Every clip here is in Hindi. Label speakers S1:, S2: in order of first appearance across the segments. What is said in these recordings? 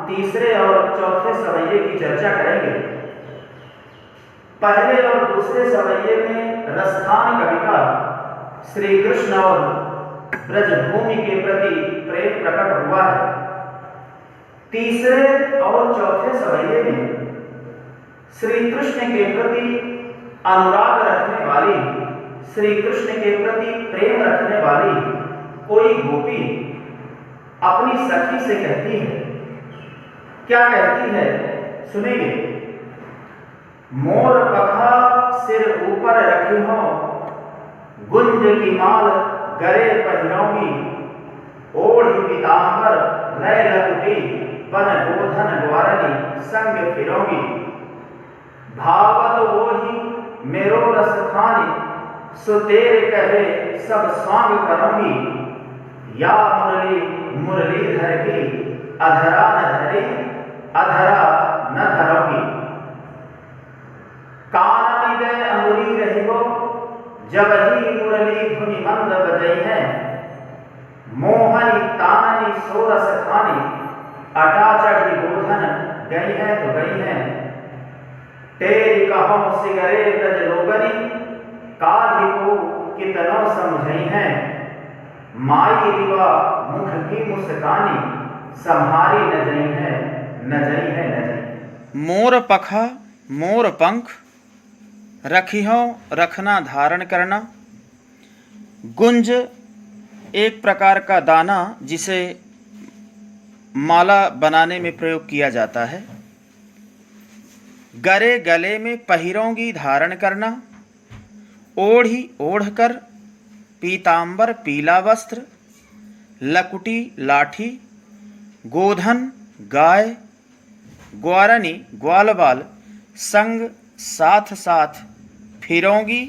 S1: तीसरे और चौथे सवैये की चर्चा करेंगे। पहले और दूसरे सवैये में रसखान कविता श्री कृष्ण और ब्रजभूमि के प्रति प्रेम प्रकट हुआ है। तीसरे और चौथे सवैये में श्री कृष्ण के प्रति अनुराग रखने वाली, श्री कृष्ण के प्रति प्रेम रखने वाली कोई गोपी अपनी सखी से कहती है। क्या कहती है सुनेंगे। मोर पखा सिर ऊपर रखी हो, गुंज की माल गरे पहिरौगी, ओढ़ी पीतांबर लय लकुटी, बन गोधन ग्वारनी संग फिरौगी। भावत वोही मेरो रस खानी, सो तेरे कहे सब स्वांग करौगी। या मुरली मुरलीधर की, अधरा न धरी अधरा न धरौगी। कान में अंगुरी रही हो, जब ही मुरली धुनि मंद बजई है। मोहनी ताननी सोरस खानी, अटा चढ़ी गोधन गई है तो गई है। तेरी कहो सिगरे ब्रज लोगनी, काली को कितनो समझई है। माई रिवा मुख की मुस्कानी, संहारी न जई है न जई है न जई।
S2: मोर पखा मोर पंख, रखिहो रखना धारण करना। गुंज एक प्रकार का दाना जिसे माला बनाने में प्रयोग किया जाता है। गरे गले में पहिरोंगी धारण करना। ओढ़ी ओढ़कर, पीतांबर पीला वस्त्र, लकुटी लाठी, गोधन गाय, ग्वारनी ग्वालबाल, संग साथ साथ फिरौगी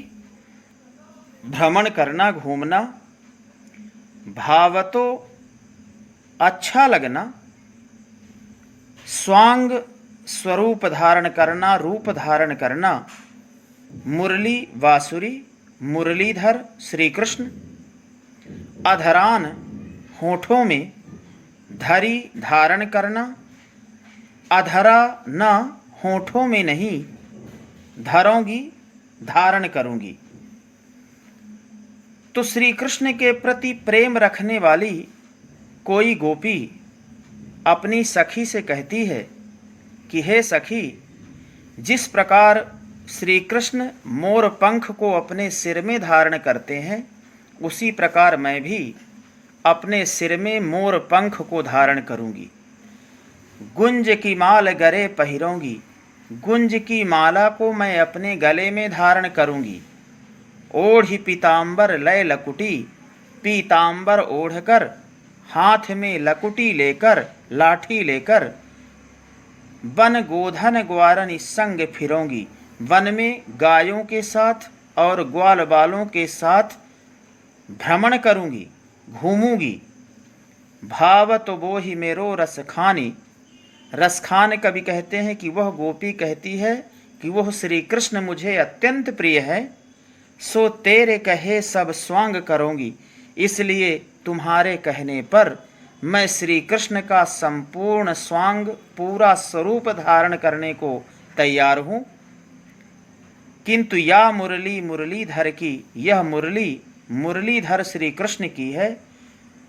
S2: भ्रमण करना घूमना। भावतो अच्छा लगना, स्वांग स्वरूप धारण करना, रूप धारण करना। मुरली वासुरी, मुरलीधर श्री कृष्ण। अधरान होठों में, धरी धारण करना। अधरा न होठों में नहीं, धरोंगी धारण करूंगी। तो श्री कृष्ण के प्रति प्रेम रखने वाली कोई गोपी अपनी सखी से कहती है कि हे सखी, जिस प्रकार श्री कृष्ण मोर पंख को अपने सिर में धारण करते हैं, उसी प्रकार मैं भी अपने सिर में मोर पंख को धारण करूंगी। गुंज की माल गरे पहिरोंगी, गुंज की माला को मैं अपने गले में धारण करूंगी। ओढ़ी पीतांबर लय लकुटी, पीतांबर ओढ़कर, हाथ में लकुटी लेकर, लाठी लेकर। वन गोधन ग्वारनी संग फिरौगी, वन में गायों के साथ और ग्वाल बालों के साथ भ्रमण करूंगी, घूमूंगी। भावत वो ही मेरो रस खानी, रसखान कवि कहते हैं कि वह गोपी कहती है कि वह श्री कृष्ण मुझे अत्यंत प्रिय है। सो तेरे कहे सब स्वांग करूंगी, इसलिए तुम्हारे कहने पर मैं श्री कृष्ण का संपूर्ण स्वांग, पूरा स्वरूप धारण करने को तैयार हूँ। किंतु या मुरली मुरलीधर की, यह मुरली मुरलीधर श्री कृष्ण की है।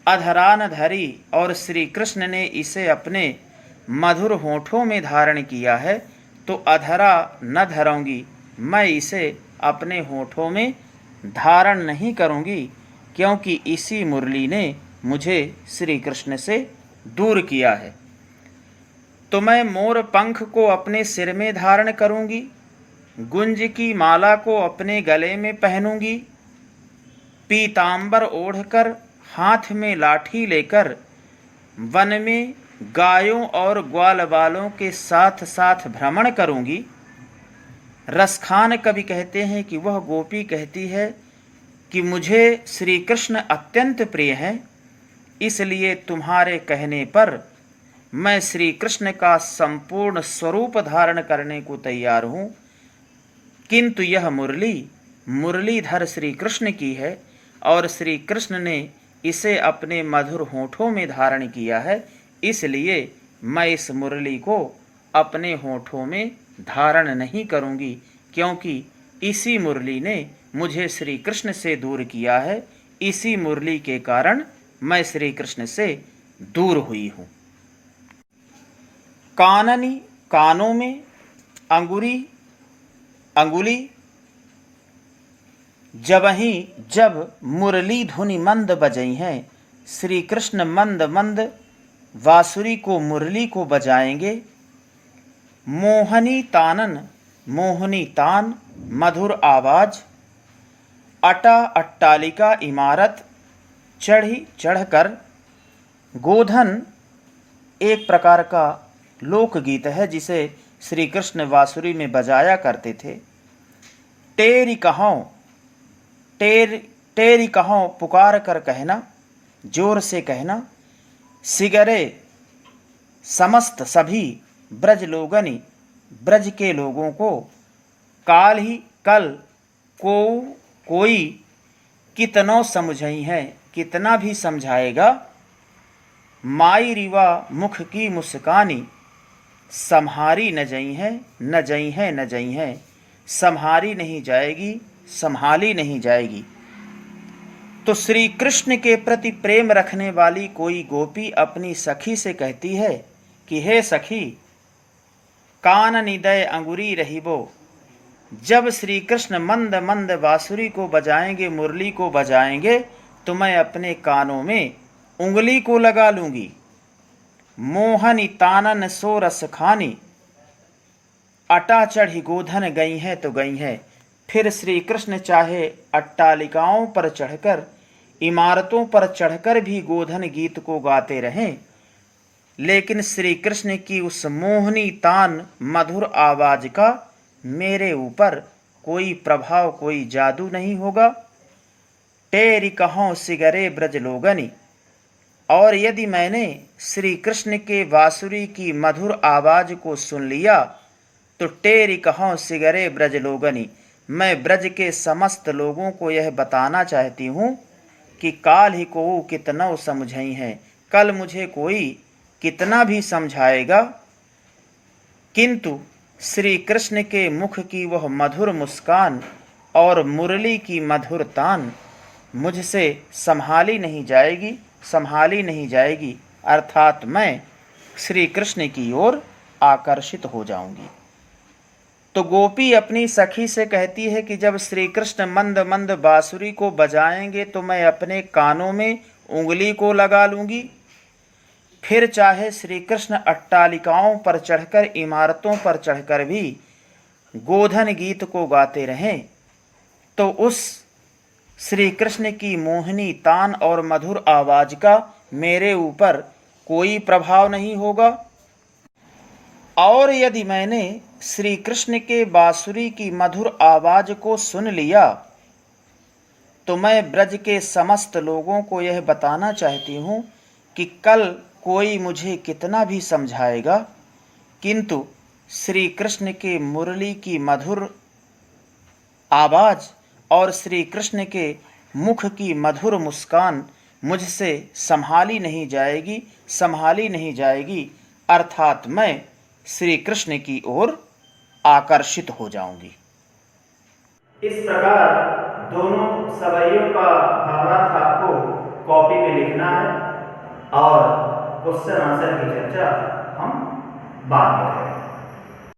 S2: अधरान धरी, और श्री कृष्ण ने इसे अपने मधुर होठों में धारण किया है, तो अधरा न धरूंगी, मैं इसे अपने होठों में धारण नहीं करूंगी, क्योंकि इसी मुरली ने मुझे श्री कृष्ण से दूर किया है। तो मैं मोर पंख को अपने सिर में धारण करूंगी, गुंज की माला को अपने गले में पहनूंगी, पीतांबर ओढ़कर, हाथ में लाठी लेकर, वन में गायों और ग्वालबालों के साथ साथ भ्रमण करूंगी। रसखान कवि कहते हैं कि वह गोपी कहती है कि मुझे श्री कृष्ण अत्यंत प्रिय हैं, इसलिए तुम्हारे कहने पर मैं श्री कृष्ण का संपूर्ण स्वरूप धारण करने को तैयार हूँ। किंतु यह मुरली मुरलीधर श्री कृष्ण की है और श्री कृष्ण ने इसे अपने मधुर होठों में धारण किया है, इसलिए मैं इस मुरली को अपने होठों में धारण नहीं करूंगी, क्योंकि इसी मुरली ने मुझे श्री कृष्ण से दूर किया है। इसी मुरली के कारण मैं श्री कृष्ण से दूर हुई हूँ। काननी, कानों में, अंगुली, जब मुरली धुनि मंद बजई है, श्री कृष्ण मंद मंद बांसुरी को, मुरली को बजाएंगे। मोहनी तानन, मोहनी तान, मधुर आवाज। अट्टालिका, इमारत, चढ़कर। गोधन एक प्रकार का लोकगीत है जिसे श्री कृष्ण बांसुरी में बजाया करते थे। टेरी कहो पुकार कर कहना, जोर से कहना। सिगरे, समस्त सभी, ब्रज लोगनी, ब्रज के लोगों को। काल ही, कल, कोई, कितनों समझई है, कितना भी समझाएगा। माई रिवा, मुख की मुस्कानी, संहारी न जई है, संहारी नहीं जाएगी, संभाली नहीं जाएगी। तो श्री कृष्ण के प्रति प्रेम रखने वाली कोई गोपी अपनी सखी से कहती है कि हे सखी, कान निदय अंगुरी रहिबो। जब श्री कृष्ण मंद मंद बांसुरी को बजाएंगे, मुरली को बजाएंगे, तो मैं अपने कानों में उंगली को लगा लूंगी। मोहनी तानन सो रस खानी, अटा चढ़ी गोधन गई है तो गई है। फिर श्री कृष्ण चाहे अट्टालिकाओं पर चढ़कर, इमारतों पर चढ़कर भी गोधन गीत को गाते रहें, लेकिन श्री कृष्ण की उस मोहनी तान मधुर आवाज का मेरे ऊपर कोई प्रभाव, कोई जादू नहीं होगा। टेरी कहो सिगरे ब्रज लोगनी। और यदि मैंने श्री कृष्ण के बांसुरी की मधुर आवाज को सुन लिया, तो टेरी कहो सिगरे ब्रज लोगनी, मैं ब्रज के समस्त लोगों को यह बताना चाहती हूँ कि काल ही को कितना समझई है, कल मुझे कोई कितना भी समझाएगा, किंतु श्री कृष्ण के मुख की वह मधुर मुस्कान और मुरली की मधुर तान मुझसे संभाली नहीं जाएगी, अर्थात मैं श्री कृष्ण की ओर आकर्षित हो जाऊंगी। तो गोपी अपनी सखी से कहती है कि जब श्री कृष्ण मंद मंद बांसुरी को बजाएंगे तो मैं अपने कानों में उंगली को लगा लूंगी। फिर चाहे श्री कृष्ण अट्टालिकाओं पर चढ़कर, इमारतों पर चढ़कर भी गोधन गीत को गाते रहें, तो उस श्री कृष्ण की मोहिनी तान और मधुर आवाज का मेरे ऊपर कोई प्रभाव नहीं होगा। और यदि मैंने श्री कृष्ण के बांसुरी की मधुर आवाज को सुन लिया, तो मैं ब्रज के समस्त लोगों को यह बताना चाहती हूँ कि कल कोई मुझे कितना भी समझाएगा, किंतु श्री कृष्ण के मुरली की मधुर आवाज और श्री कृष्ण के मुख की मधुर मुस्कान मुझसे संभाली नहीं जाएगी, अर्थात मैं श्री कृष्ण की ओर आकर्षित हो जाऊंगी।
S1: इस प्रकार दोनों सवैयों का भावार्थ आपको कॉपी में लिखना है और क्वेश्चन आंसर की चर्चा हम बाद में करेंगे।